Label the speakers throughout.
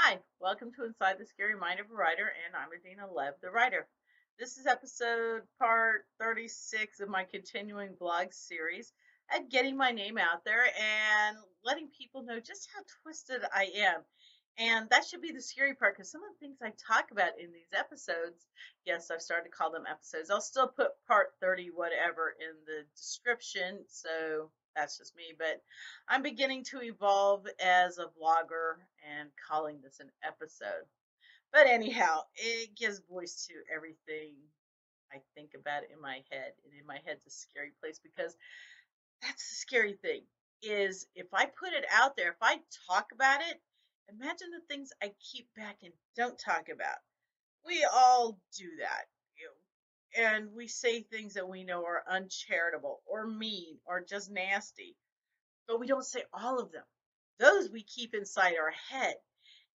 Speaker 1: Hi, welcome to Inside the Scary Mind of a Writer, and I'm Adina Lev, the writer. This is episode part 36 of my continuing blog series at getting my name out there and letting people know just how twisted I am. And that should be the scary part because some of the things I talk about in these episodes, yes, I've started to call them episodes. I'll still put part 30 whatever in the description. So that's just me. But I'm beginning to evolve as a vlogger and calling this an episode. But anyhow, it gives voice to everything I think about in my head. And in my head's a scary place because that's the scary thing is if I put it out there, if I talk about it, imagine the things I keep back and don't talk about. We all do that. And we say things that we know are uncharitable or mean or just nasty, but we don't say all of them. Those we keep inside our head.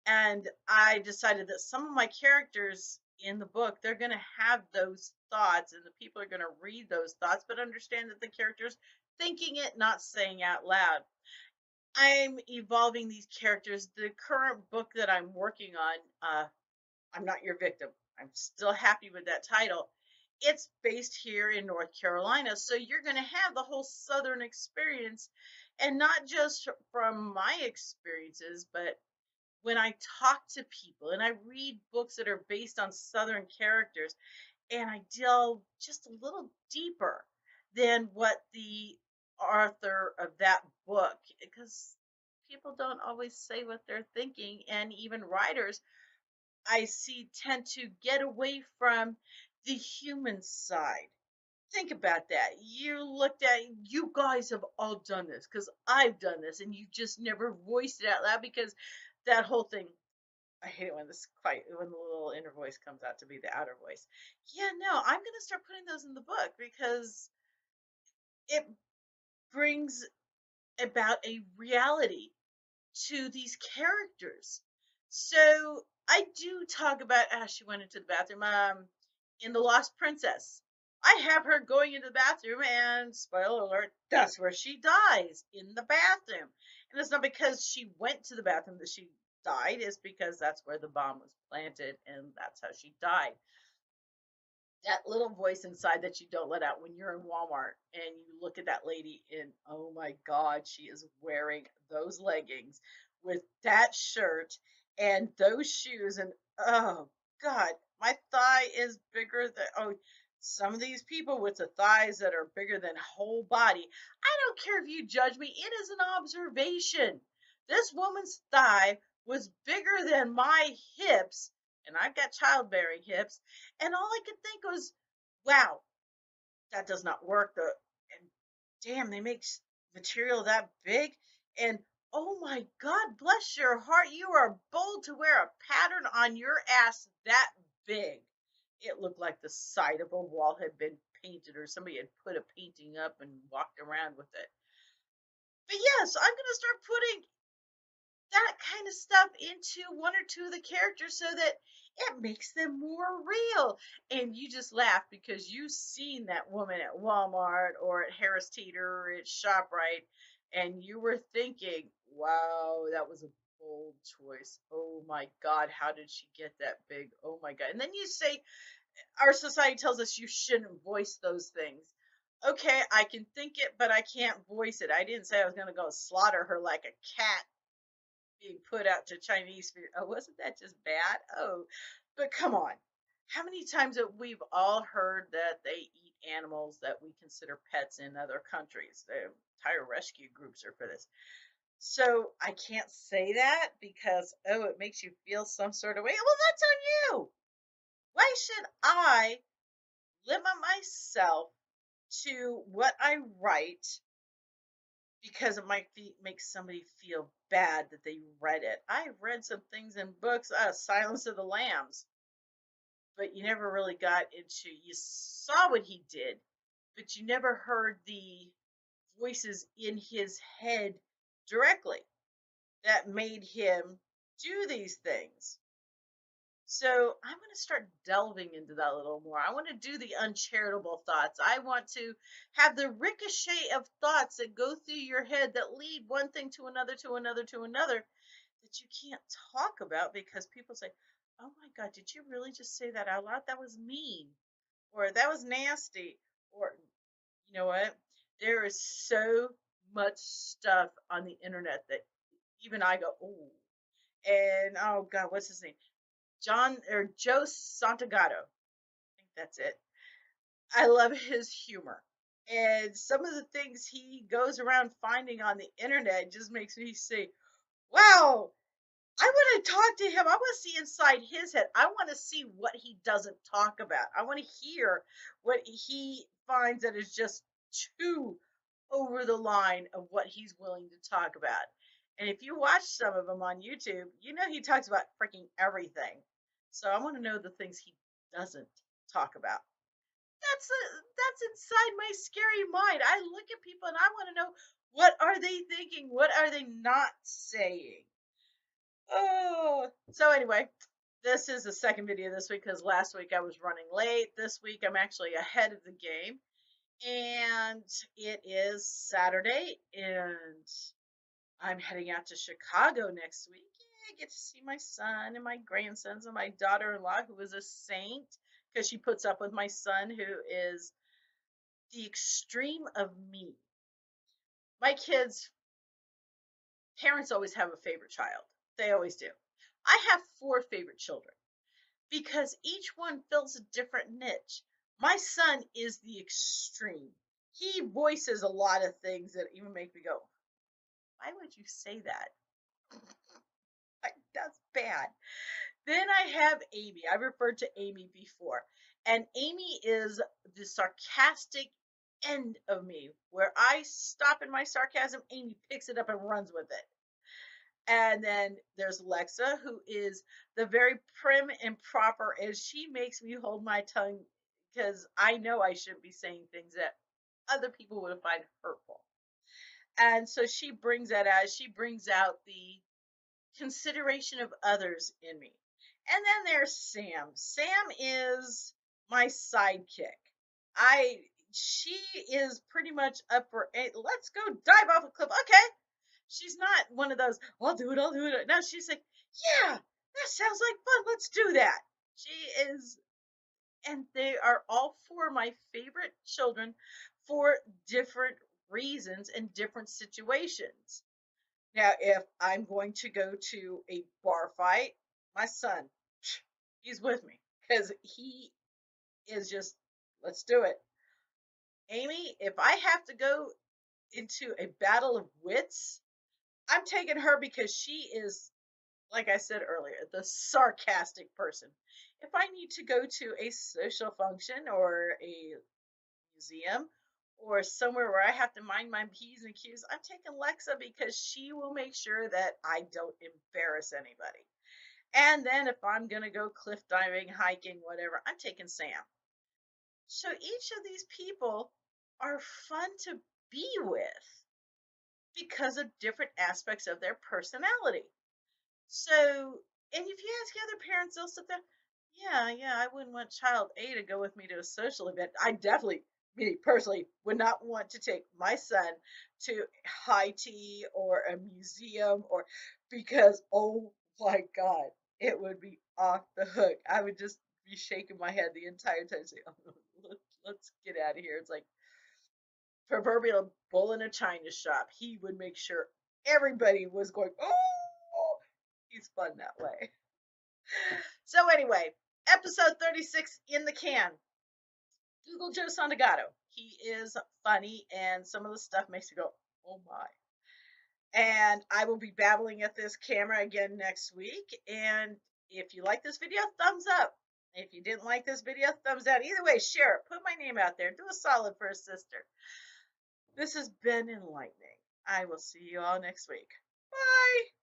Speaker 1: And I decided that some of my characters in the book, they're going to have those thoughts, and the people are going to read those thoughts, but understand that the characters thinking it, not saying out loud. I'm evolving these characters. The current book that I'm working on, I'm Not Your Victim. I'm still happy with that title. It's based here in North Carolina. So you're going to have the whole Southern experience, and not just from my experiences, but when I talk to people and I read books that are based on Southern characters, and I delve just a little deeper than what the author of that book, because people don't always say what they're thinking, and even writers I see tend to get away from the human side. Think about that. You guys have all done this because I've done this, and you just never voiced it out loud because that whole thing. I hate it when when the little inner voice comes out to be the outer voice. Yeah, no, I'm gonna start putting those in the book because it brings about a reality to these characters. So I do talk about how she went into the bathroom. In The Lost Princess, I have her going into the bathroom, and spoiler alert, that's where she dies, in the bathroom. And it's not because she went to the bathroom that she died; it's because that's where the bomb was planted, and that's how she died. That little voice inside that you don't let out when you're in Walmart and you look at that lady and oh my God, she is wearing those leggings with that shirt and those shoes. And oh God, my thigh is bigger than, oh, some of these people with the thighs that are bigger than whole body. I don't care if you judge me, it is an observation. This woman's thigh was bigger than my hips, and I've got childbearing hips, and all I could think was, wow, that does not work. And damn, they make material that big. And oh my God, bless your heart, you are bold to wear a pattern on your ass that big. It looked like the side of a wall had been painted, or somebody had put a painting up and walked around with it. But yes, I'm going to start putting that kind of stuff into one or two of the characters so that it makes them more real. And you just laugh because you've seen that woman at Walmart or at Harris Teeter or at ShopRite, and you were thinking, wow, that was a bold choice. Oh my God, how did she get that big? Oh my God. And then you say, our society tells us you shouldn't voice those things. Okay, I can think it, but I can't voice it. I didn't say I was going to go slaughter her like a cat being put out to Chinese food. Oh, wasn't that just bad? Oh, but come on. How many times have we've all heard that they eat animals that we consider pets in other countries? The entire rescue groups are for this. So I can't say that because, oh, it makes you feel some sort of way. Well, that's on you. Why should I limit myself to what I write because it might make somebody feel bad that they read it? I've read some things in books, Silence of the Lambs, but you never really got into, you saw what he did, but you never heard the voices in his head directly that made him do these things. So I'm going to start delving into that a little more. I want to do the uncharitable thoughts. I want to have the ricochet of thoughts that go through your head that lead one thing to another, to another, to another, that that you can't talk about because people say, "Oh my God, did you really just say that out loud? That was mean," or "That was nasty," or you know what? There is so much stuff on the internet that even I go, "Oh," and oh God, what's his name? John or Joe Santagato. I think that's it. I love his humor. And some of the things he goes around finding on the internet just makes me say, wow, I want to talk to him. I want to see inside his head. I want to see what he doesn't talk about. I want to hear what he finds that is just too over the line of what he's willing to talk about. And if you watch some of them on YouTube, you know he talks about freaking everything. So I want to know the things he doesn't talk about. That's inside my scary mind. I look at people and I want to know, what are they thinking? What are they not saying? Oh, so anyway, this is the second video this week because last week I was running late. This week I'm actually ahead of the game, and it is Saturday, and I'm heading out to Chicago next week. Yeah, I get to see my son and my grandsons and my daughter-in-law, who is a saint because she puts up with my son, who is the extreme of me. My kids' parents always have a favorite child. They always do. I have 4 favorite children because each one fills a different niche. My son is the extreme. He voices a lot of things that even make me go, why would you say that? That's bad. Then I have Amy. I referred to Amy before. And Amy is the sarcastic end of me. Where I stop in my sarcasm, Amy picks it up and runs with it. And then there's Lexa, who is the very prim and proper, and she makes me hold my tongue because I know I shouldn't be saying things that other people would find hurtful. And so she brings that out. She brings out the consideration of others in me. And then there's Sam. Sam is my sidekick. She is pretty much up for it. Let's go dive off a cliff. Okay. She's not one of those, I'll do it, I'll do it. No, she's like, yeah, that sounds like fun. Let's do that. She is, and they are all 4 of my favorite children for different reasons and different situations. Now, if I'm going to go to a bar fight, my son, he's with me because he is just, let's do it. Amy, if I have to go into a battle of wits, I'm taking her because she is, like I said earlier, the sarcastic person. If I need to go to a social function or a museum or somewhere where I have to mind my P's and Q's, I'm taking Lexa because she will make sure that I don't embarrass anybody. And then if I'm going to go cliff diving, hiking, whatever, I'm taking Sam. So each of these people are fun to be with because of different aspects of their personality. So, and if you ask other parents, they'll sit there, yeah, I wouldn't want child A to go with me to a social event. I definitely, me personally, would not want to take my son to high tea or a museum or because, oh my God, it would be off the hook. I would just be shaking my head the entire time, saying, oh, let's get out of here. It's like proverbial bull in a china shop. He would make sure everybody was going, oh, he's fun that way. So anyway, episode 36 in the can. Google Joe Santagato. He is funny, and some of the stuff makes you go, oh my. And I will be babbling at this camera again next week. And if you like this video, thumbs up. If you didn't like this video, thumbs down. Either way, share it. Put my name out there. Do a solid for a sister. This has been enlightening. I will see you all next week. Bye.